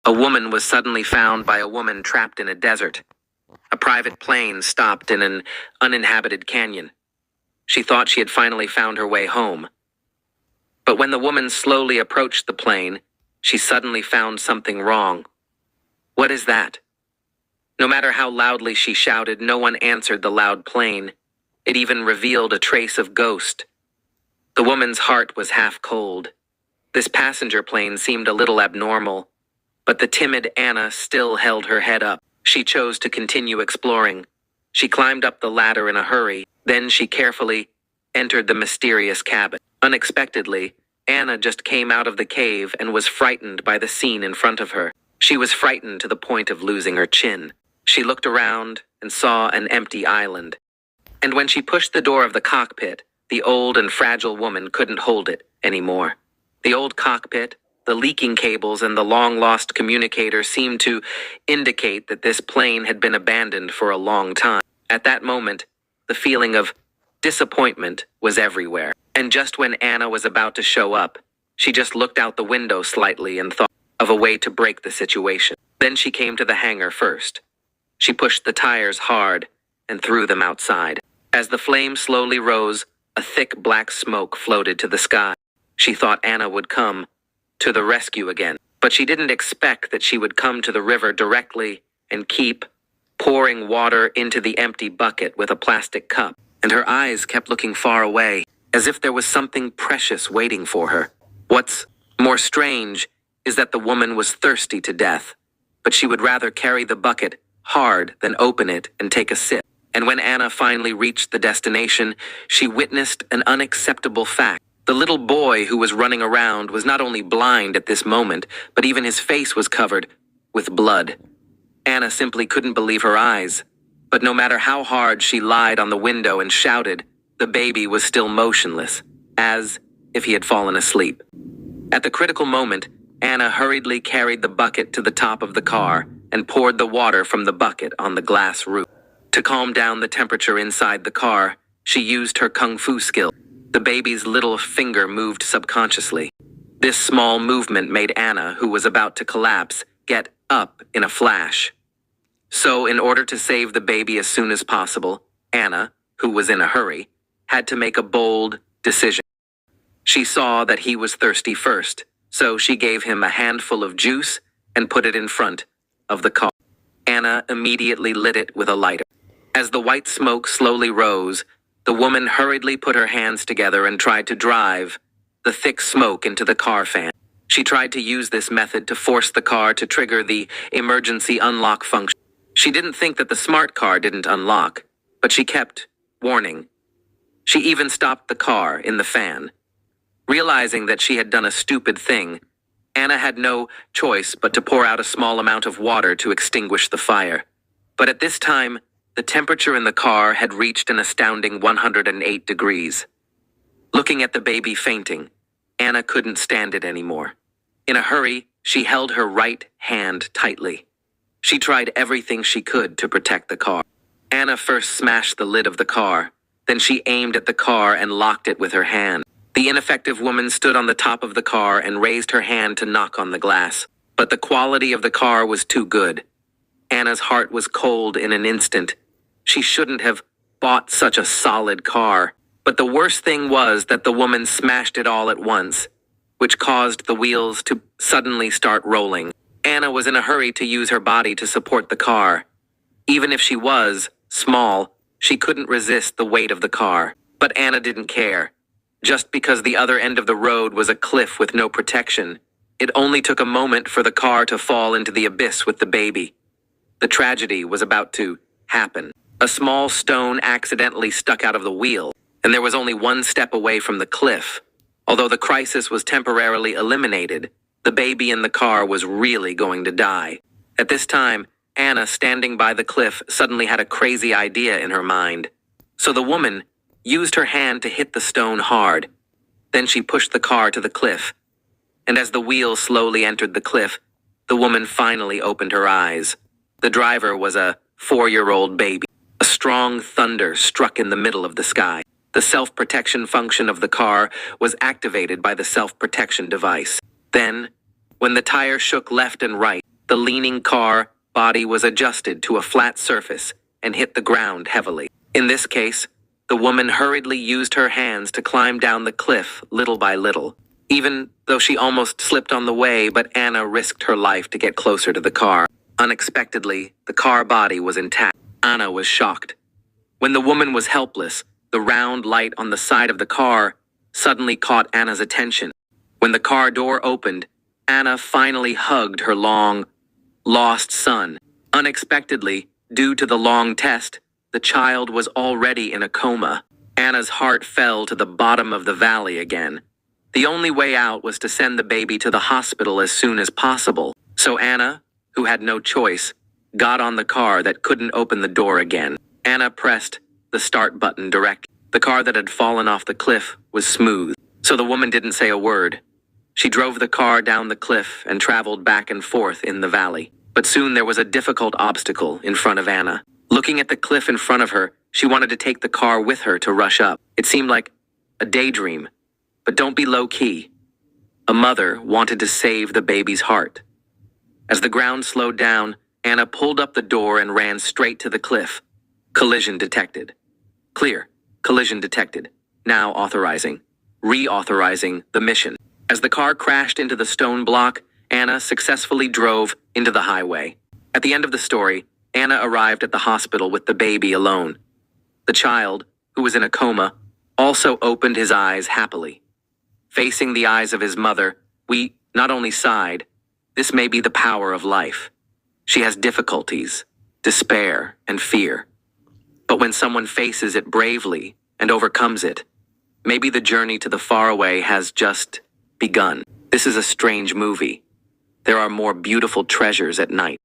A woman was suddenly found by a woman trapped in a desert. A private plane stopped in an uninhabited canyon. She thought she had finally found her way home. But when the woman slowly approached the plane, she suddenly found something wrong. What is that? No matter how loudly she shouted, no one answered the loud plane. It even revealed a trace of ghost. The woman's heart was half cold. This passenger plane seemed a little abnormal, but the timid Anna still held her head up. She chose to continue exploring. She climbed up the ladder in a hurry. Then she carefully entered the mysterious cabin. Unexpectedly, Anna just came out of the cave and was frightened by the scene in front of her. She was frightened to the point of losing her chin. She looked around and saw an empty island. And when she pushed the door of the cockpit, the old and fragile woman couldn't hold it anymore. The old cockpit, the leaking cables, and the long-lost communicator seemed to indicate that this plane had been abandoned for a long time. At that moment, the feeling of disappointment was everywhere. And just when Anna was about to show up, she just looked out the window slightly and thought of a way to break the situation. Then she came to the hangar first. She pushed the tires hard and threw them outside. As the flame slowly rose, a thick black smoke floated to the sky. She thought Anna would come to the rescue again, but she didn't expect that she would come to the river directly and keep pouring water into the empty bucket with a plastic cup. And her eyes kept looking far away, as if there was something precious waiting for her. What's more strange is that the woman was thirsty to death, but she would rather carry the bucket hard than open it and take a sip. And when Anna finally reached the destination, she witnessed an unacceptable fact. The little boy who was running around was not only blind at this moment, but even his face was covered with blood. Anna simply couldn't believe her eyes. But no matter how hard she lied on the window and shouted, the baby was still motionless, as if he had fallen asleep. At the critical moment, Anna hurriedly carried the bucket to the top of the car and poured the water from the bucket on the glass roof. To calm down the temperature inside the car, she used her kung fu skill. The baby's little finger moved subconsciously. This small movement made Anna, who was about to collapse, get up in a flash. So, in order to save the baby as soon as possible, Anna, who was in a hurry, had to make a bold decision. She saw that he was thirsty first, so she gave him a handful of juice and put it in front of the car. Anna immediately lit it with a lighter. As the white smoke slowly rose, the woman hurriedly put her hands together and tried to drive the thick smoke into the car fan. She tried to use this method to force the car to trigger the emergency unlock function. She didn't think that the smart car didn't unlock, but she kept warning. She even stopped the car in the fan. Realizing that she had done a stupid thing, Anna had no choice but to pour out a small amount of water to extinguish the fire. But at this time, the temperature in the car had reached an astounding 108 degrees. Looking at the baby fainting, Anna couldn't stand it anymore. In a hurry, she held her right hand tightly. She tried everything she could to protect the car. Anna first smashed the lid of the car. Then she aimed at the car and locked it with her hand. The ineffective woman stood on the top of the car and raised her hand to knock on the glass. But the quality of the car was too good. Anna's heart was cold in an instant. She shouldn't have bought such a solid car. But the worst thing was that the woman smashed it all at once, which caused the wheels to suddenly start rolling. Anna was in a hurry to use her body to support the car. Even if she was small, she couldn't resist the weight of the car. But Anna didn't care. Just because the other end of the road was a cliff with no protection, it only took a moment for the car to fall into the abyss with the baby. The tragedy was about to happen. A small stone accidentally stuck out of the wheel, and there was only one step away from the cliff. Although the crisis was temporarily eliminated, the baby in the car was really going to die. At this time, Anna, standing by the cliff, suddenly had a crazy idea in her mind. So the woman used her hand to hit the stone hard. Then she pushed the car to the cliff. And as the wheel slowly entered the cliff, the woman finally opened her eyes. The driver was a 4-year-old baby. A strong thunder struck in the middle of the sky. The self-protection function of the car was activated by the self-protection device. Then, when the tire shook left and right, The leaning car body was adjusted to a flat surface and hit the ground heavily. In this case, the woman hurriedly used her hands to climb down the cliff little by little. Even though she almost slipped on the way, but Anna risked her life to get closer to the car. Unexpectedly, the car body was intact. Anna was shocked. When the woman was helpless, the round light on the side of the car suddenly caught Anna's attention. When the car door opened, Anna finally hugged her long, lost son. Unexpectedly, due to the long test, the child was already in a coma. Anna's heart fell to the bottom of the valley again. The only way out was to send the baby to the hospital as soon as possible. So Anna, who had no choice, got on the car that couldn't open the door again. Anna pressed the start button directly. The car that had fallen off the cliff was smooth, so the woman didn't say a word. She drove the car down the cliff and traveled back and forth in the valley. But soon there was a difficult obstacle in front of Anna. Looking at the cliff in front of her, she wanted to take the car with her to rush up. It seemed like a daydream, but don't be low-key. A mother wanted to save the baby's heart. As the ground slowed down, Anna pulled up the door and ran straight to the cliff. Collision detected. Clear. Collision detected. Now authorizing. Reauthorizing the mission. As the car crashed into the stone block, Anna successfully drove into the highway. At the end of the story, Anna arrived at the hospital with the baby alone. The child, who was in a coma, also opened his eyes happily. Facing the eyes of his mother, we not only sighed, this may be the power of life. She has difficulties, despair, and fear. But when someone faces it bravely and overcomes it, maybe the journey to the faraway has just begun. This is a strange movie. There are more beautiful treasures at night.